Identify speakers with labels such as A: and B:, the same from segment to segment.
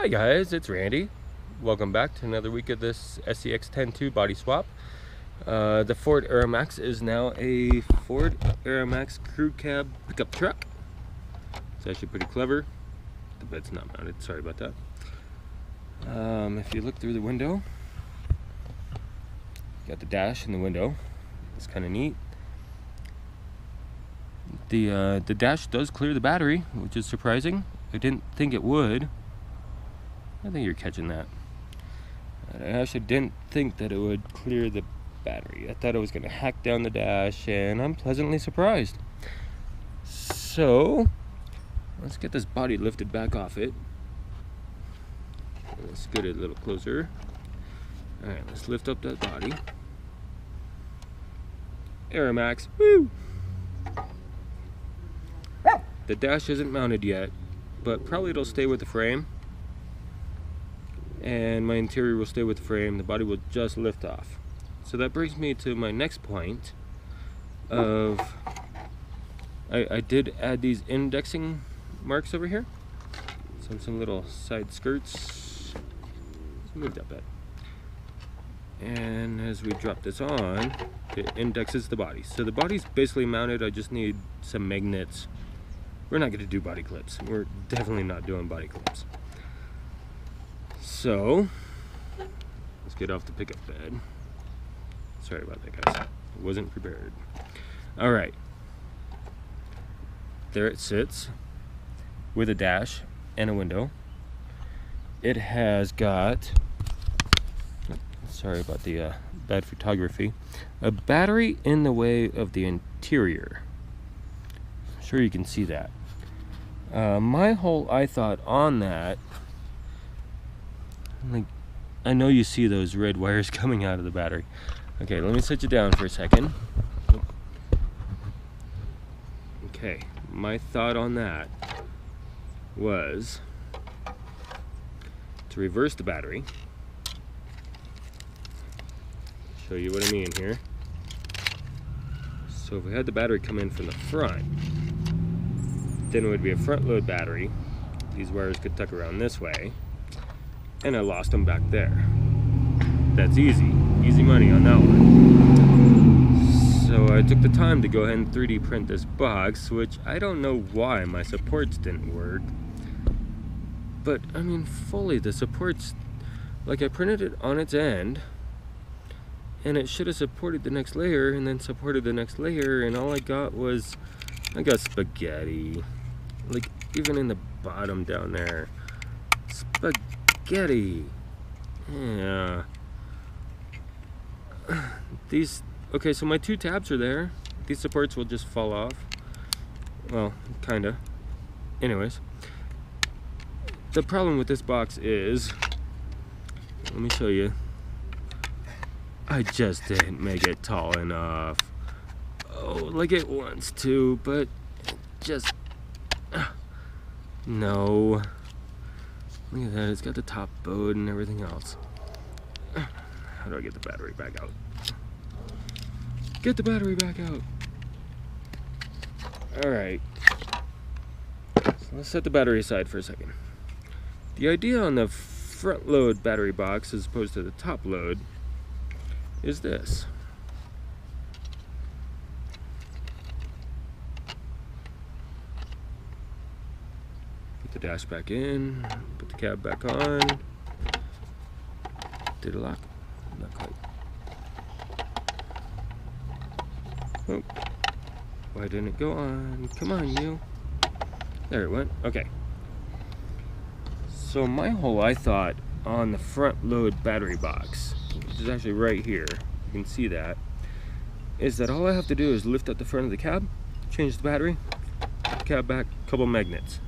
A: Hi guys, it's Randy. Welcome back to another week of this SCX10 body swap. The Ford Aeromax is now a Ford Aeromax crew cab pickup truck. It's actually pretty clever. The bed's not mounted, sorry about that. If you look through the window, you got the dash in the window. It's kind of neat. The dash does clear the battery, which is surprising. I didn't think it would. I think you're catching that. I actually didn't think that it would clear the battery. I thought it was going to hack down the dash, and I'm pleasantly surprised. So, let's get this body lifted back off it. Let's get it a little closer. Alright, let's lift up that body. Aeromax, woo! The dash isn't mounted yet, but probably it'll stay with the frame. And my interior will stay with the frame. The body will just lift off. So that brings me to my next point of I did add these indexing marks over here. Some little side skirts. Let's move that bed. And as we drop this on, it indexes the body. So the body's basically mounted. I just need some magnets. We're not going to do body clips. We're definitely not doing body clips. So, let's get off the pickup bed. Sorry about that, guys. I wasn't prepared. Alright. There it sits with a dash and a window. It has got, sorry about the bad photography, a battery in the way of the interior. I'm sure you can see that. My whole thought on that, like, I know you see those red wires coming out of the battery. Okay, let me set you down for a second. Okay, my thought on that was to reverse the battery. Show you what I mean here. So if we had the battery come in from the front, then it would be a front load battery. These wires could tuck around this way. And I lost them back there. That's easy money on that one. So I took the time to go ahead and 3D print this box, which I don't know why my supports didn't work. But I mean, fully the supports, like I printed it on its end, and it should have supported the next layer, and then supported the next layer, and all I got was, I got spaghetti. Like, even in the bottom down there. Spaghetti. Yeah. Okay, so my two tabs are there. These supports will just fall off. Well, kinda. Anyways. The problem with this box is, let me show you. I just didn't make it tall enough. Oh, like it wants to, but just, no. Look at that, it's got the top boat and everything else. How do I get the battery back out? Get the battery back out! Alright. So let's set the battery aside for a second. The idea on the front load battery box as opposed to the top load is this. Put the dash back in, put the cab back on. Did it lock? Not quite. Oh, why didn't it go on? Come on, you. There it went. Okay. So my whole thought on the front load battery box, which is actually right here, you can see that, is that all I have to do is lift up the front of the cab, change the battery, put the cab back, couple magnets.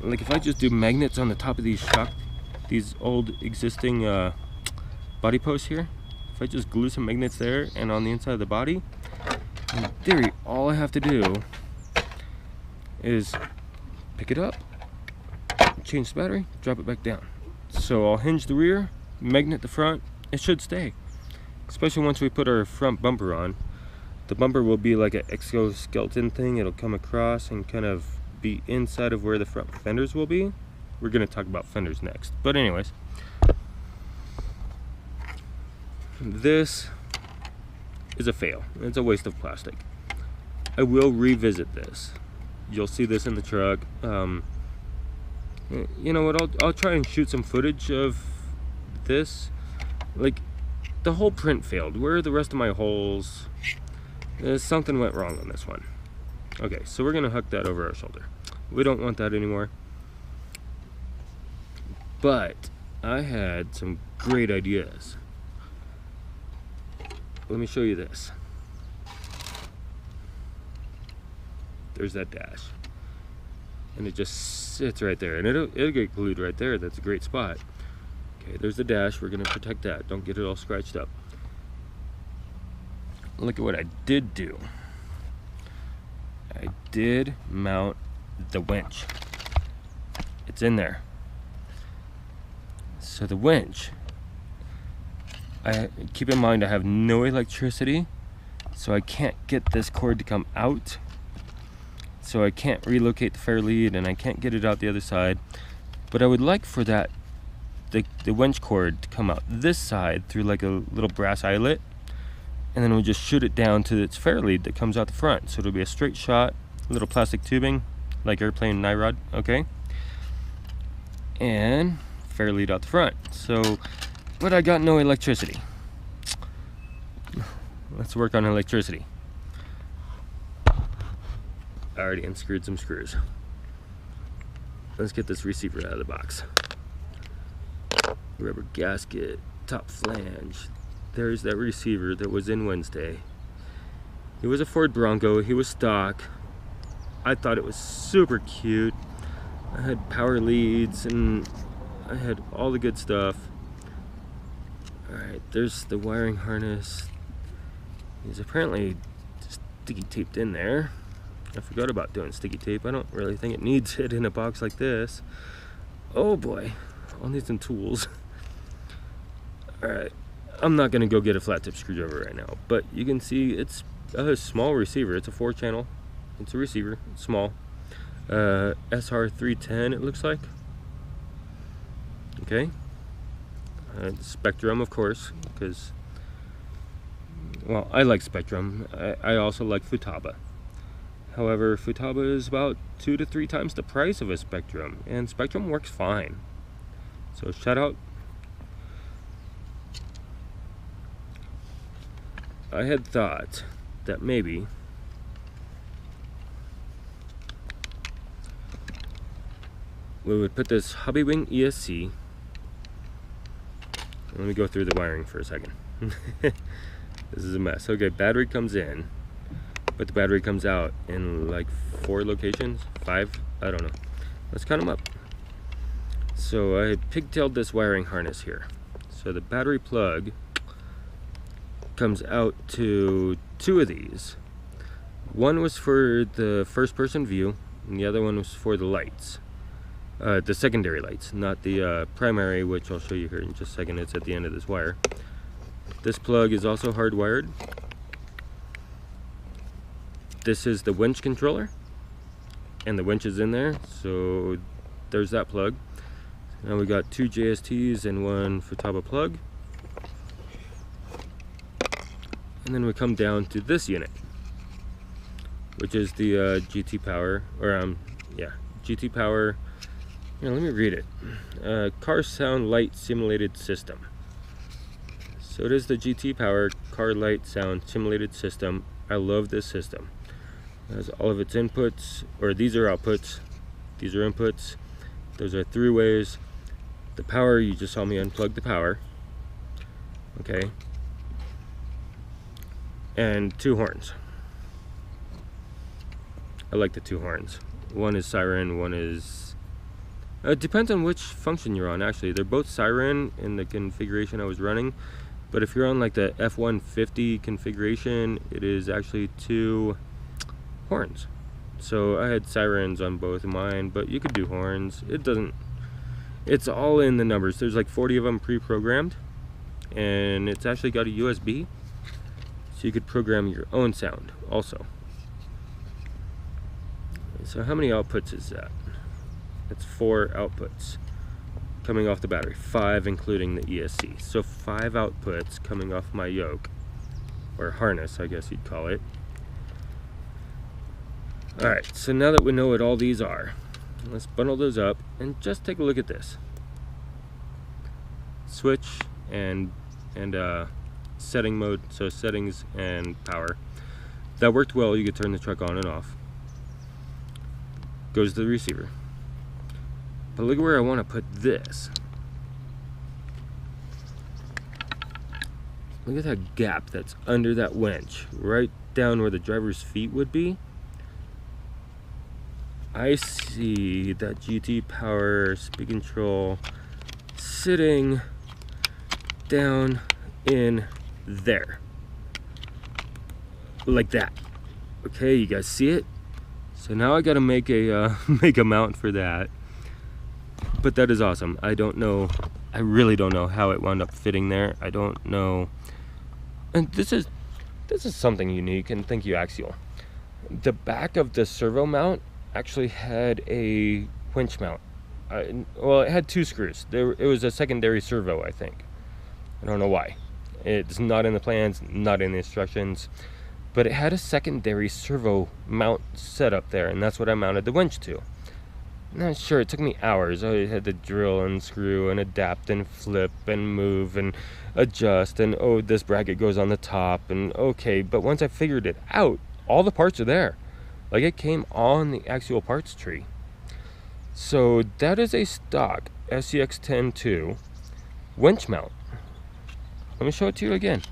A: Like if I just do magnets on the top of these old existing body posts here, if I just glue some magnets there and on the inside of the body, in theory, all I have to do is pick it up, change the battery, drop it back down. So I'll hinge the rear, magnet the front, it should stay. Especially once we put our front bumper on. The bumper will be like an exoskeleton thing. It'll come across and kind of be inside of where the front fenders will be. We're gonna talk about fenders next. But anyways, this is a fail. It's a waste of plastic. I will revisit this. You'll see this in the truck. You know what? I'll try and shoot some footage of this. Like, the whole print failed. Where are the rest of my holes? Something went wrong on this one. Okay, so we're gonna hook that over our shoulder. We don't want that anymore. But I had some great ideas. Let me show you this. There's that dash. And it just sits right there. And it'll get glued right there. That's a great spot. Okay, there's the dash. We're gonna protect that. Don't get it all scratched up. Look at what I did do. I did mount the winch. It's in there. So the winch, keep in mind I have no electricity, so I can't get this cord to come out. So I can't relocate the fair lead, and I can't get it out the other side. But I would like for that the winch cord to come out this side through like a little brass eyelet, and then we'll just shoot it down to its fair lead that comes out the front. So it'll be a straight shot, little plastic tubing, like airplane nyrod, okay? And fair lead out the front. So, but I got no electricity. Let's work on electricity. I already unscrewed some screws. Let's get this receiver out of the box. Rubber gasket, top flange. There's that receiver that was in Wednesday. He was a Ford Bronco. He was stock. I thought it was super cute. I had power leads and I had all the good stuff. Alright, there's the wiring harness. He's apparently sticky taped in there. I forgot about doing sticky tape. I don't really think it needs it in a box like this. Oh boy, I'll need some tools. Alright, I'm not gonna go get a flat tip screwdriver right now, but you can see it's a small receiver. It's a 4-channel. It's a receiver, it's small. SR310 it looks like. Okay. Spectrum, of course, because, well, I like Spectrum. I also like Futaba. However, Futaba is about 2 to 3 times the price of a Spectrum, and Spectrum works fine. So shout out. I had thought that maybe we would put this Hobbywing ESC. Let me go through the wiring for a second. This is a mess. Okay, battery comes in, but the battery comes out in like 4 locations, 5, I don't know. Let's count them up. So I pigtailed this wiring harness here. So the battery plug comes out to 2 of these. One was for the first person view, and the other one was for the lights. The secondary lights, not the primary, which I'll show you here in just a second. It's at the end of this wire. This plug is also hardwired. This is the winch controller, and the winch is in there, so there's that plug. Now we got 2 JSTs and 1 Futaba plug. And then we come down to this unit, which is the GT Power, or GT Power. Here, let me read it. Car Sound Light Simulated System. So it is the GT Power Car Light Sound Simulated System. I love this system. It has all of its inputs, or these are outputs, these are inputs, those are 3 ways. The power, you just saw me unplug the power. Okay. And 2 horns. I like the 2 horns. One is siren, one is... it depends on which function you're on, actually. They're both siren in the configuration I was running. But if you're on like the F150 configuration, it is actually 2 horns. So I had sirens on both of mine, but you could do horns. It doesn't... it's all in the numbers. There's like 40 of them pre-programmed. And it's actually got a USB. So you could program your own sound also. So how many outputs is that? That's 4 outputs coming off the battery, 5 including the ESC. So 5 outputs coming off my yoke, or harness, I guess you'd call it. Alright, so now that we know what all these are, let's bundle those up and just take a look at this. Switch and setting mode, so settings and power. That worked well. You could turn the truck on and off. Goes to the receiver. But look where I want to put this. Look at that gap that's under that winch, right down where the driver's feet would be. I see that GT power speed control sitting down in there, like that. Okay, you guys see it? So now I gotta make a make a mount for that. But that is awesome. I don't know, I really don't know how it wound up fitting there. I don't know. And this is something unique, and thank you, Axial. The back of the servo mount actually had a winch mount. Well, it had 2 screws. It was a secondary servo, I think. I don't know why. It's not in the plans, not in the instructions, but it had a secondary servo mount set up there, and that's what I mounted the winch to. Now, sure, it took me hours. I had to drill and screw and adapt and flip and move and adjust, and oh, this bracket goes on the top, and okay, but once I figured it out, all the parts are there. Like, it came on the Axial parts tree. So that is a stock SCX10 winch mount. Let me show it to you again.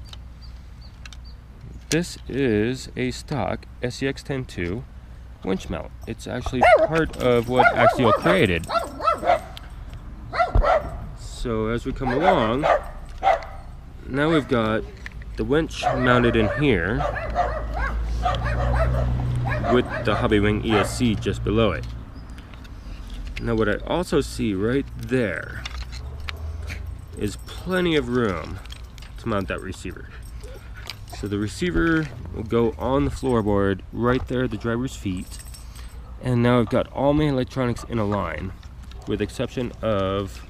A: This is a stock SCX10 winch mount. It's actually part of what Axial created. So as we come along, now we've got the winch mounted in here with the Hobbywing ESC just below it. Now what I also see right there is plenty of room to mount that receiver. So the receiver will go on the floorboard right there at the driver's feet. And now I've got all my electronics in a line, with the exception of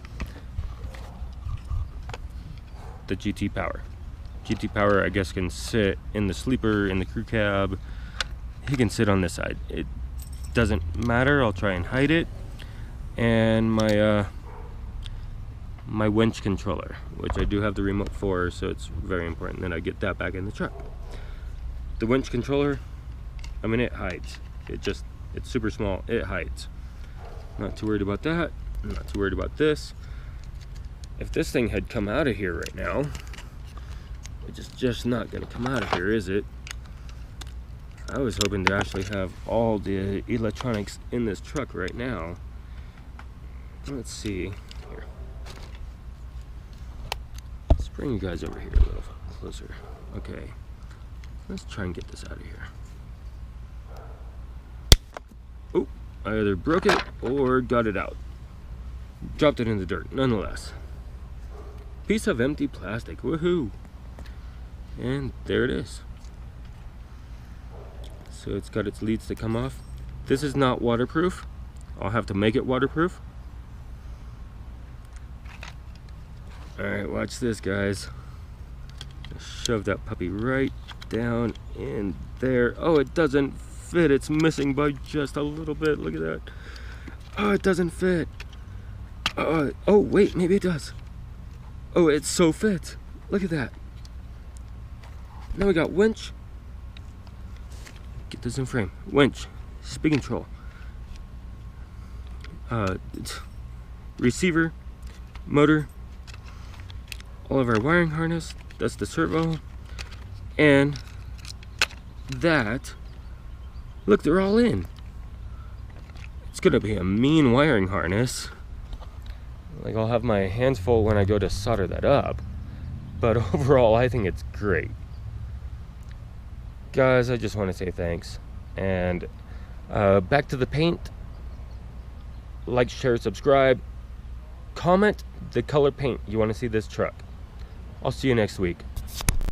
A: the GT power. GT power, I guess, can sit in the sleeper, in the crew cab. He can sit on this side. It doesn't matter. I'll try and hide it. And my my winch controller, which I do have the remote for, so it's very important that I get that back in the truck. The winch controller, I mean, it hides. It's super small. It hides. Not too worried about that. I'm not too worried about this. If this thing had come out of here right now, it's just not going to come out of here, is it? I was hoping to actually have all the electronics in this truck right now. Let's see here. Let's bring you guys over here a little closer. Okay, let's try and get this out of here. Oh, I either broke it or got it out. Dropped it in the dirt, nonetheless. Piece of empty plastic, woohoo! And there it is. So it's got its leads to come off. This is not waterproof. I'll have to make it waterproof. Alright, watch this, guys. Shove that puppy right down in there. Oh, it doesn't fit. It's missing by just a little bit. Look at that. Oh, it doesn't fit. Oh, wait, maybe it does. Oh, it so fits. Look at that. Now we got winch. Get this in frame. Winch. Speed control. Receiver. Motor. All of our wiring harness. That's the servo. And that. Look, they're all in. It's gonna be a mean wiring harness. Like, I'll have my hands full when I go to solder that up. But overall, I think it's great. Guys, I just want to say thanks. And back to the paint. Like, share, subscribe. Comment the color paint you want to see this truck. I'll see you next week.